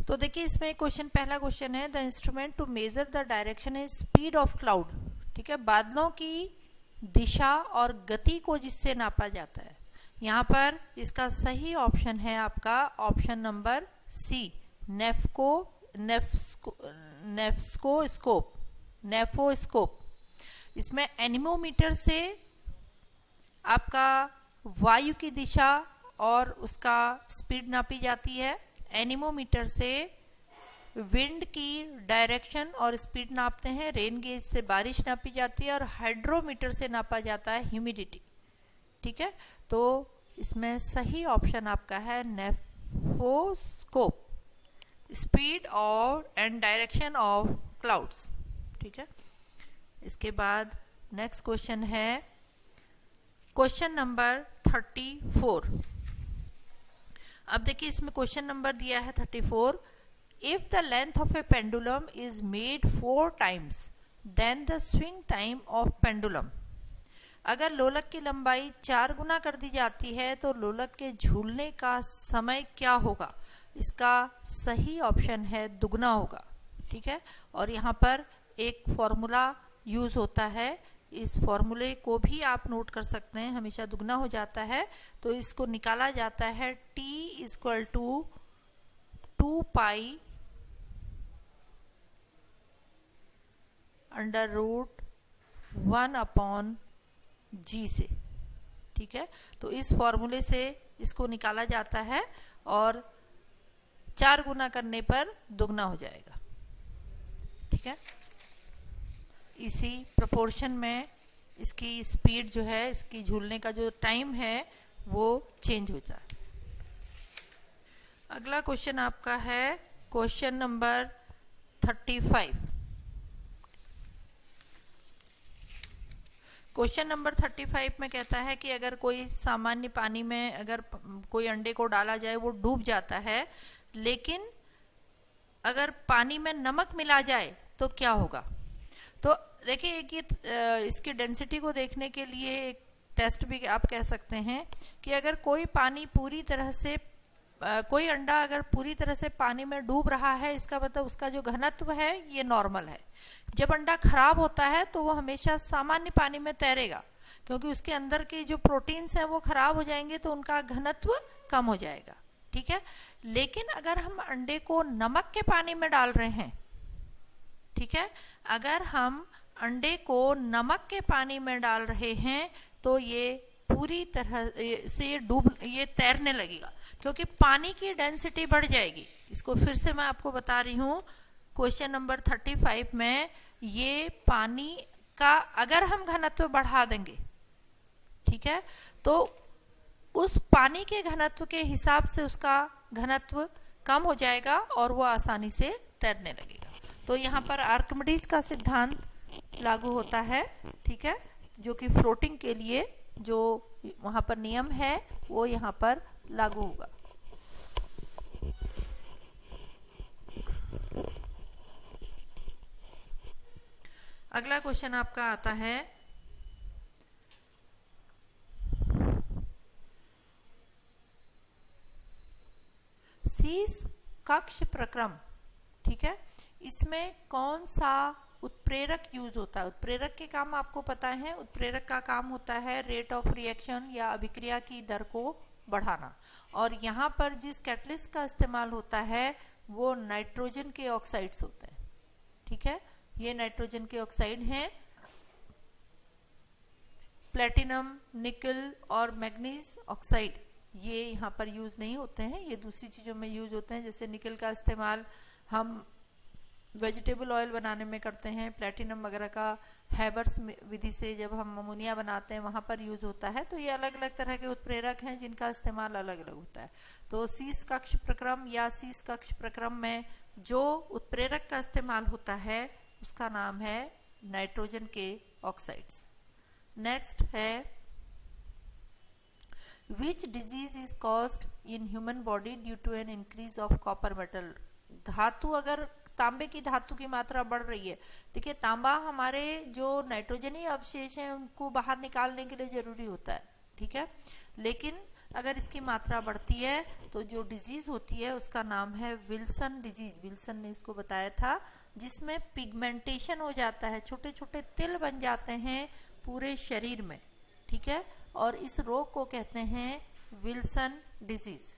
तो देखिए इसमें क्वेश्चन, पहला क्वेश्चन है the instrument to measure the direction is speed of cloud. ठीक है, बादलों की दिशा और गति को जिससे नापा जाता है। यहाँ पर इसका सही ऑप्शन है आपका ऑप्शन नंबर सी, नेफोस्कोप। इसमें एनीमोमीटर से आपका वायु की दिशा और उसका स्पीड नापी जाती है, एनीमोमीटर से विंड की डायरेक्शन और स्पीड नापते हैं, रेन गेज से बारिश नापी जाती है और हाइड्रोमीटर से नापा जाता है ह्यूमिडिटी। ठीक है, तो इसमें सही ऑप्शन आपका है नेफोस्कोप, स्पीड और एंड डायरेक्शन ऑफ क्लाउड्स। ठीक है, इसके बाद नेक्स्ट क्वेश्चन है क्वेश्चन नंबर 34। अब देखिए इसमें क्वेश्चन नंबर दिया है 34। If the length of a pendulum is made 4 times then the swing time of pendulum. अगर लोलक की लंबाई 4 गुना कर दी जाती है तो लोलक के झूलने का समय क्या होगा? इसका सही ऑप्शन है दुगना होगा। ठीक है, और यहाँ पर एक फॉर्मूला यूज होता है, इस फॉर्मूले को भी आप नोट कर सकते हैं, हमेशा दुगना हो जाता है तो इसको निकाला जाता है t equal to 2 pi under root 1 upon g से। ठीक है, तो इस फॉर्मूले से इसको निकाला जाता है और 4 गुना करने पर दुगना हो जाएगा। ठीक है, इसी प्रोपोर्शन में इसकी स्पीड जो है, इसकी झूलने का जो टाइम है वो चेंज होता है। अगला क्वेश्चन आपका है क्वेश्चन नंबर 35। क्वेश्चन नंबर 35 में कहता है कि अगर कोई सामान्य पानी में अगर कोई अंडे को डाला जाए वो डूब जाता है, लेकिन अगर पानी में नमक मिला जाए तो क्या होगा? तो देखिए एक इसकी डेंसिटी को देखने के लिए एक टेस्ट भी आप कह सकते हैं कि अगर कोई पानी पूरी तरह से कोई अंडा अगर पूरी तरह से पानी में डूब रहा है, इसका मतलब उसका जो घनत्व है ये नॉर्मल है। जब अंडा खराब होता है तो वो हमेशा सामान्य पानी में तैरेगा, क्योंकि उसके अंदर के जो प्रोटीन्स हैं वो खराब हो जाएंगे तो उनका घनत्व कम हो जाएगा। ठीक है, लेकिन अगर हम अंडे को नमक के पानी में डाल रहे हैं, ठीक है, अगर हम अंडे को नमक के पानी में डाल रहे हैं तो ये पूरी तरह से ये तैरने लगेगा, क्योंकि पानी की डेंसिटी बढ़ जाएगी। इसको फिर से मैं आपको बता रही हूँ, क्वेश्चन नंबर 35 में ये पानी का अगर हम घनत्व बढ़ा देंगे, ठीक है, तो उस पानी के घनत्व के हिसाब से उसका घनत्व कम हो जाएगा और वो आसानी से तैरने लगेगा। तो यहाँ पर आर्किमिडीज का सिद्धांत लागू होता है। ठीक है, जो कि फ्लोटिंग के लिए जो वहां पर नियम है वो यहाँ पर लागू होगा। अगला क्वेश्चन आपका आता है शीश कक्ष प्रक्रम। ठीक है, इसमें कौन सा उत्प्रेरक यूज होता है? उत्प्रेरक के काम आपको पता है। उत्प्रेरक का काम होता है रेट ऑफ रिएक्शन या अभिक्रिया की दर को बढ़ाना, और यहाँ पर जिस कैटलिस्ट का इस्तेमाल होता है वो नाइट्रोजन के ऑक्साइड्स होते हैं। ठीक है, ये नाइट्रोजन के ऑक्साइड हैं। प्लेटिनम, निकल और मैग्नीज ऑक्साइड ये यहाँ पर यूज नहीं होते हैं, ये दूसरी चीजों में यूज होते हैं। जैसे निकल का इस्तेमाल हम वेजिटेबल ऑयल बनाने में करते हैं, प्लेटिनम वगैरह का हैबर्स विधि से जब हम अमोनिया बनाते हैं वहां पर यूज होता है। तो ये अलग अलग तरह के उत्प्रेरक हैं जिनका इस्तेमाल अलग अलग होता है। तो शीश कक्ष प्रक्रम या शीश कक्ष प्रक्रम में जो उत्प्रेरक का इस्तेमाल होता है उसका नाम है नाइट्रोजन के ऑक्साइड्स। नेक्स्ट है which disease is caused in human body due to an increase of copper metal. धातु, अगर तांबे की धातु की मात्रा बढ़ रही है, देखिए तांबा हमारे जो नाइट्रोजनी अवशेष हैं उनको बाहर निकालने के लिए जरूरी होता है। ठीक है, लेकिन अगर इसकी मात्रा बढ़ती है तो जो डिजीज होती है उसका नाम है विल्सन डिजीज। विल्सन ने इसको बताया था, जिसमें पिगमेंटेशन हो जाता है, छोटे छोटे तिल बन जाते हैं पूरे शरीर में, ठीक है, और इस रोग को कहते हैं विल्सन डिजीज।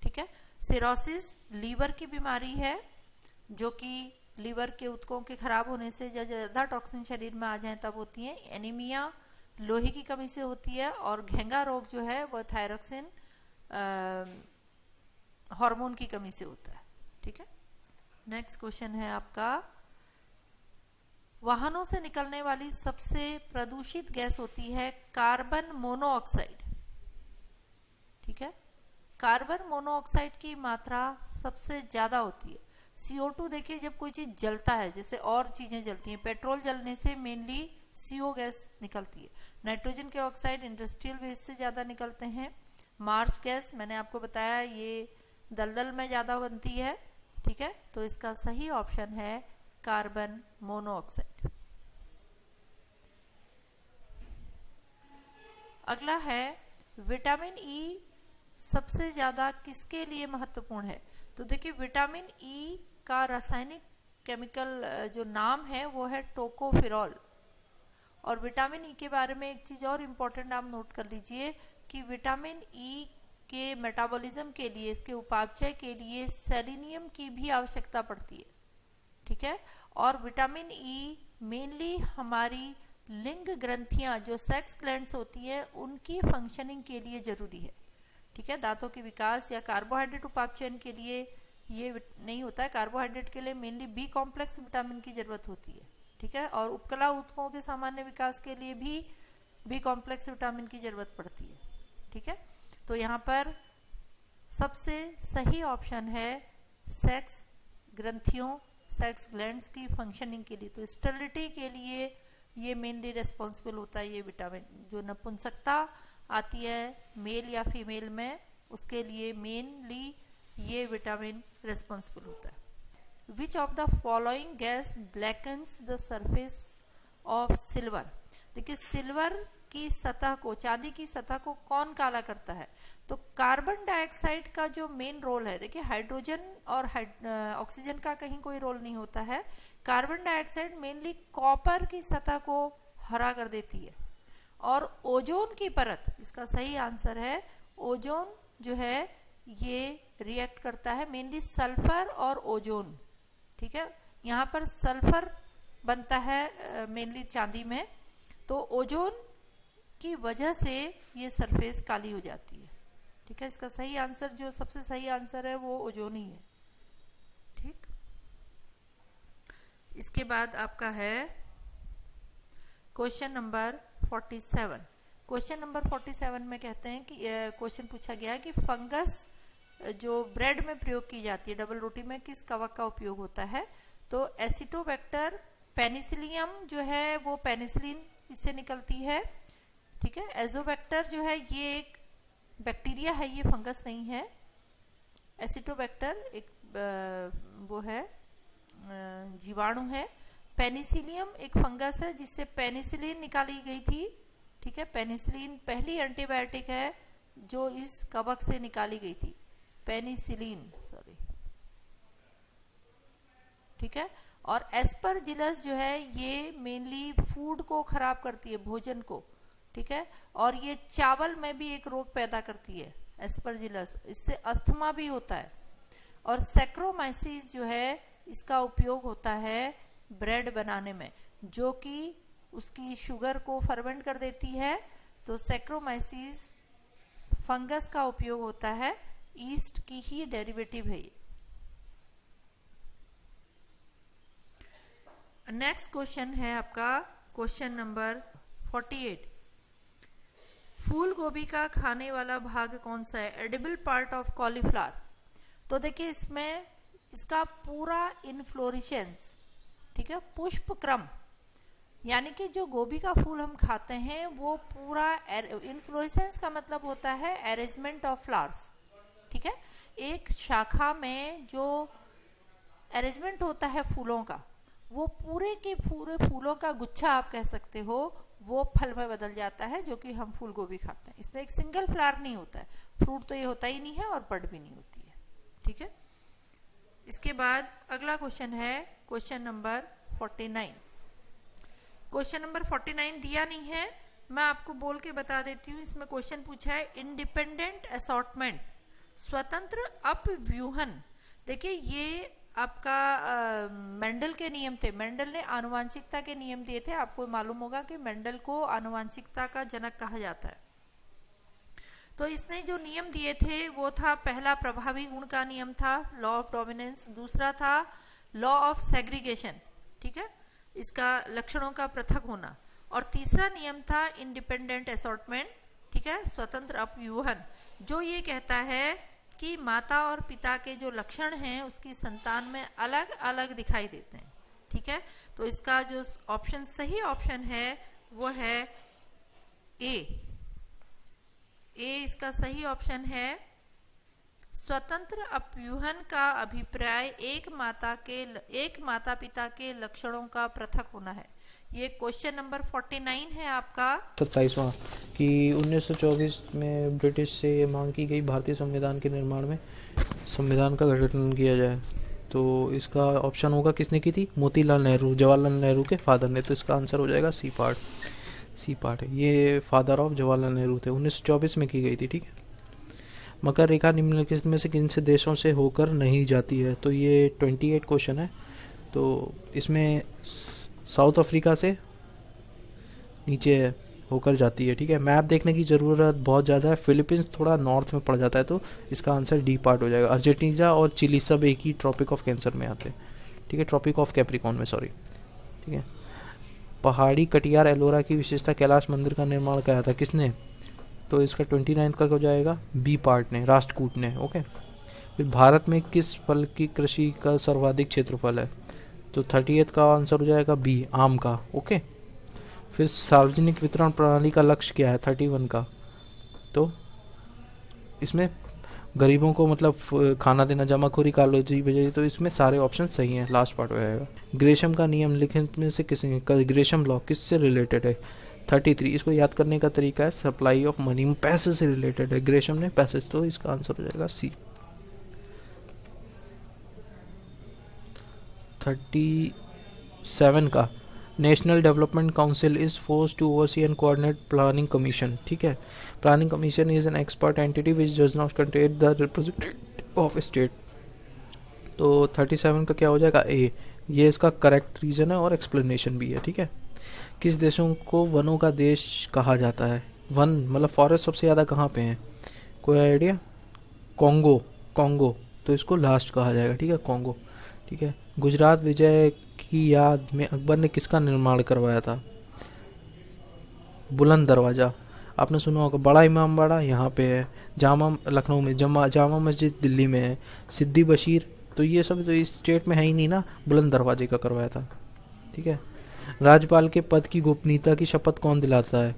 ठीक है। सिरोसिस लीवर की बीमारी है, जो कि लीवर के ऊतकों के खराब होने से जब ज्यादा टॉक्सिन शरीर में आ जाए तब होती है। एनीमिया लोहे की कमी से होती है, और घेंगा रोग जो है वो थायरोक्सिन हार्मोन की कमी से होता है। ठीक है। नेक्स्ट क्वेश्चन है आपका, वाहनों से निकलने वाली सबसे प्रदूषित गैस होती है कार्बन मोनोऑक्साइड। ठीक है। कार्बन मोनोऑक्साइड की मात्रा सबसे ज्यादा होती है। CO2 देखिए, जब कोई चीज जलता है, जैसे और चीजें जलती हैं, पेट्रोल जलने से मेनली CO गैस निकलती है। नाइट्रोजन के ऑक्साइड इंडस्ट्रियल वेस्ट से ज्यादा निकलते हैं। मार्च गैस मैंने आपको बताया ये दलदल में ज्यादा बनती है। ठीक है, तो इसका सही ऑप्शन है कार्बन मोनोऑक्साइड। अगला है, विटामिन ई सबसे ज्यादा किसके लिए महत्वपूर्ण है? तो देखिए, विटामिन ई का रासायनिक केमिकल जो नाम है वो है टोकोफेरॉल। और विटामिन ई के बारे में एक चीज और इम्पोर्टेंट आप नोट कर लीजिए कि विटामिन ई के मेटाबॉलिज्म के लिए, इसके उपापचय के लिए सेलेनियम की भी आवश्यकता पड़ती है। ठीक है। और विटामिन ई मेनली हमारी लिंग ग्रंथियां जो सेक्स ग्लैंड्स होती है उनकी फंक्शनिंग के लिए जरूरी है। ठीक है। दांतों के विकास या कार्बोहाइड्रेट उपापचयन के लिए ये नहीं होता है। कार्बोहाइड्रेट के लिए मेनली बी कॉम्प्लेक्स विटामिन की जरूरत होती है। ठीक है। और उपकला ऊतकों के सामान्य विकास के लिए भी बी कॉम्प्लेक्स विटामिन की जरूरत पड़ती है। ठीक है। तो यहाँ पर सबसे सही ऑप्शन है सेक्स ग्रंथियों, सेक्स ग्लैंड्स की फंक्शनिंग के लिए। तो स्टेरिलिटी के लिए ये मेनली रेस्पॉन्सिबल होता है। ये विटामिन जो नपुंसकता आती है मेल या फीमेल में, उसके लिए मेनली ये विटामिन रेस्पॉन्सिबल होता है। Which of the following gas blackens the surface of silver? देखिए, सिल्वर की सतह को, चांदी की सतह को कौन काला करता है? तो कार्बन डाइऑक्साइड का जो मेन रोल है, देखिए हाइड्रोजन और ऑक्सीजन का कहीं कोई रोल नहीं होता है। कार्बन डाइऑक्साइड मेनली कॉपर की सतह को हरा कर देती है। और ओजोन की परत, इसका सही आंसर है ओजोन जो है ये रिएक्ट करता है मेनली सल्फर और ओजोन। ठीक है। यहाँ पर सल्फर बनता है मेनली चांदी में, तो ओजोन की वजह से ये सरफेस काली हो जाती है। ठीक है। इसका सही आंसर, जो सबसे सही आंसर है वो ओजोन ही है। ठीक। इसके बाद आपका है क्वेश्चन नंबर 47। क्वेश्चन नंबर 47 में कहते हैं कि क्वेश्चन पूछा गया है कि फंगस जो ब्रेड में प्रयोग की जाती है, डबल रोटी में, किस कवक का उपयोग होता है? तो एसिटोबैक्टर पेनिसिलियम जो है वो पेनिसिलिन इससे निकलती है। ठीक है। एजोबैक्टर जो है ये एक बैक्टीरिया है, ये फंगस नहीं है। एसिटोबैक्टर एक वो है जीवाणु है। पेनिसिलियम एक फंगस है जिससे पेनिसिलिन निकाली गई थी। ठीक है। पेनिसिलिन पहली एंटीबायोटिक है जो इस कवक से निकाली गई थी, पेनिसिलिन, सॉरी। ठीक है। और एस्परजिलस जो है ये मेनली फूड को खराब करती है, भोजन को। ठीक है। और ये चावल में भी एक रोग पैदा करती है एस्परजिलस, इससे अस्थमा भी होता है। और सैक्रोमाइसिस जो है इसका उपयोग होता है ब्रेड बनाने में, जो कि उसकी शुगर को फर्मेंट कर देती है। तो सैक्रोमाइसिस फंगस का उपयोग होता है, ईस्ट की ही डेरिवेटिव है ये। नेक्स्ट क्वेश्चन है आपका क्वेश्चन नंबर 48। फूल गोभी का खाने वाला भाग कौन सा है? Edible part of cauliflower. तो देखिए, इसमें इसका पूरा इन्फ्लोरेसेंस, ठीक है, पुष्प क्रम, यानी कि जो गोभी का फूल हम खाते हैं वो पूरा, इन्फ्लोरेसेंस का मतलब होता है अरेंजमेंट ऑफ फ्लावर्स। ठीक है। एक शाखा में जो अरेंजमेंट होता है फूलों का, वो पूरे के पूरे फूलों का गुच्छा आप कह सकते हो, वो फल में बदल जाता है, जो कि हम फूल गोभी खाते हैं। इसमें एक सिंगल फ्लावर नहीं होता है, फ्रूट तो ये होता ही नहीं है और बड भी नहीं होती है। ठीक है, इसके बाद अगला क्वेश्चन है क्वेश्चन नंबर 49। क्वेश्चन नंबर 49 दिया नहीं है, मैं आपको बोल के बता देती हूँ। इसमें क्वेश्चन पूछा है इंडिपेंडेंट असॉर्टमेंट, स्वतंत्र अपव्यूहन। देखिए ये आपका मेंडल के नियम थे। मेंडल ने आनुवांशिकता के नियम दिए थे। आपको मालूम होगा कि मेंडल को आनुवांशिकता का जनक कहा जाता है। तो इसने जो नियम दिए थे वो था, पहला प्रभावी गुण का नियम था, लॉ ऑफ डोमिनेंस। दूसरा था लॉ ऑफ सेग्रीगेशन, ठीक है, इसका लक्षणों का पृथक होना। और तीसरा नियम था इंडिपेंडेंट असॉर्टमेंट, ठीक है, स्वतंत्र अपव्यूहन, जो ये कहता है कि माता और पिता के जो लक्षण हैं उसकी संतान में अलग अलग दिखाई देते हैं। ठीक है, तो इसका जो ऑप्शन सही ऑप्शन है वो है ए। इसका सही ऑप्शन है। स्वतंत्र अपव्यूहन का अभिप्राय एक माता पिता के लक्षणों का पृथक होना है। ये क्वेश्चन नंबर 49 है आपका 27वां, कि 1924 में ब्रिटिश से ये मांग की गई भारतीय संविधान के निर्माण में संविधान का गठन किया जाए। तो इसका ऑप्शन होगा, किसने की थी? मोतीलाल नेहरू, जवाहरलाल नेहरू के फादर ने। तो इसका आंसर हो जाएगा सी पार्ट। ये फादर ऑफ जवाहरलाल नेहरू थे। 1924 में की गई थी। ठीक है, मकर रेखा निम्नलिखित में से किन से देशों से होकर नहीं जाती है? तो ये 28 क्वेश्चन है। तो इसमें साउथ अफ्रीका से नीचे होकर जाती है। ठीक है, मैप देखने की ज़रूरत बहुत ज़्यादा है। फिलीपींस थोड़ा नॉर्थ में पड़ जाता है, तो इसका आंसर डी पार्ट हो जाएगा। अर्जेंटीना और चिली सब एक ही ट्रॉपिक ऑफ कैंसर में आते हैं। ठीक है, ट्रॉपिक ऑफ कैप्रिकॉर्न में, सॉरी। ठीक है, पहाड़ी कटियार एलोरा की विशेषता, कैलाश मंदिर का निर्माण किया था किसने? तो इसका 29 का हो जाएगा बी पार्ट ने, राष्ट्रकूट ने। ओके, फिर भारत में किस फल की कृषि का सर्वाधिक क्षेत्रफल है? तो 38 का आंसर हो जाएगा बी, आम का। ओके, फिर सार्वजनिक वितरण प्रणाली का लक्ष्य क्या है? 31 का। तो इसमें गरीबों को मतलब खाना देना, जमाखोरी, कालोजी बजाई। तो इसमें सारे ऑप्शन सही हैं, लास्ट पार्ट हो जाएगा। ग्रेशम का नियम लिखित में से किसने, ग्रेशम लॉ किससे रिलेटेड है? 33। इसको याद करने का तरीका है, सप्लाई ऑफ मनी, पैसे से रिलेटेड है। ग्रेशम ने पैसे, तो इसका आंसर हो जाएगा सी। 37 का, national development council is force to oversee and coordinate planning commission. ठीक है, planning commission is an expert entity which does not contain the representative of state. तो 37 का क्या हो जाएगा? ए। ये इसका करेक्ट रीजन है और एक्सप्लेनेशन भी है। ठीक है, किस देशों को वनों का देश कहा जाता है? वन मतलब फॉरेस्ट सबसे ज़्यादा कहाँ पे हैं? कोई आइडिया? कॉन्गो, तो इसको लास्ट कहा जाएगा। ठीक है, कॉन्गो। ठीक है, गुजरात विजय की याद में अकबर ने किसका निर्माण करवाया था? बुलंद दरवाज़ा। आपने सुना होगा, बड़ा इमाम बाड़ा यहाँ पे है, जामा लखनऊ में, जामा मस्जिद दिल्ली में है, सिद्दी बशीर। तो ये सब तो इस स्टेट में है ही नहीं ना, बुलंद दरवाजे का करवाया था। ठीक है, राज्यपाल के पद की गोपनीयता की शपथ कौन दिलाता है?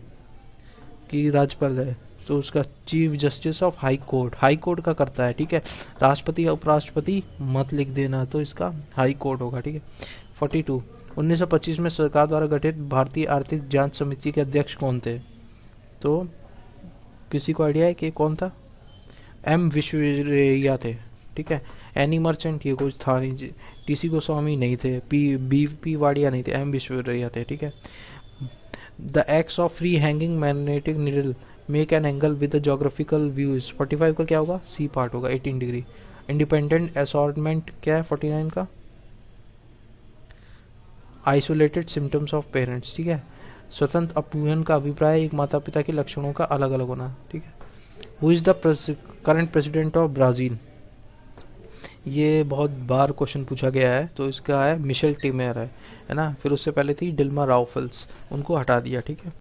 कि राज्यपाल है, तो उसका chief justice of high court का करता है। ठीक है, राष्ट्रपति या उपराष्ट्रपति मत लिख देना, तो इसका हाई कोर्ट होगा। ठीक है, 42। 1925 में सरकार द्वारा गठित भारतीय आर्थिक जांच समिति के अध्यक्ष कौन थे? तो किसी को आइडिया है कि कौन था? एम विश्वेश्वरैया थे। ठीक है, एनी मर्चेंट ये कुछ था नहीं, टीसी गोस्वामी नहीं थे, पी वाडिया नहीं थे, एम विश्वेश्वरैया थे। ठीक है, the x of free hanging magnetic needle make an angle with the geographical views. 45 का क्या होगा? सी पार्ट होगा, 18 डिग्री। इंडिपेंडेंट असॉर्टमेंट क्या है 49 का? Isolated symptoms of parents. ठीक है, स्वतंत्र अपव्यूहन का अभिप्राय एक माता पिता के लक्षणों का अलग अलग होना। ठीक है, who is the current president of Brazil? ये बहुत बार क्वेश्चन पूछा गया है, तो इसका है मिशेल टीमेर है ना। फिर उससे पहले थी डिल्मा राउफल्स, उनको हटा दिया। ठीक है।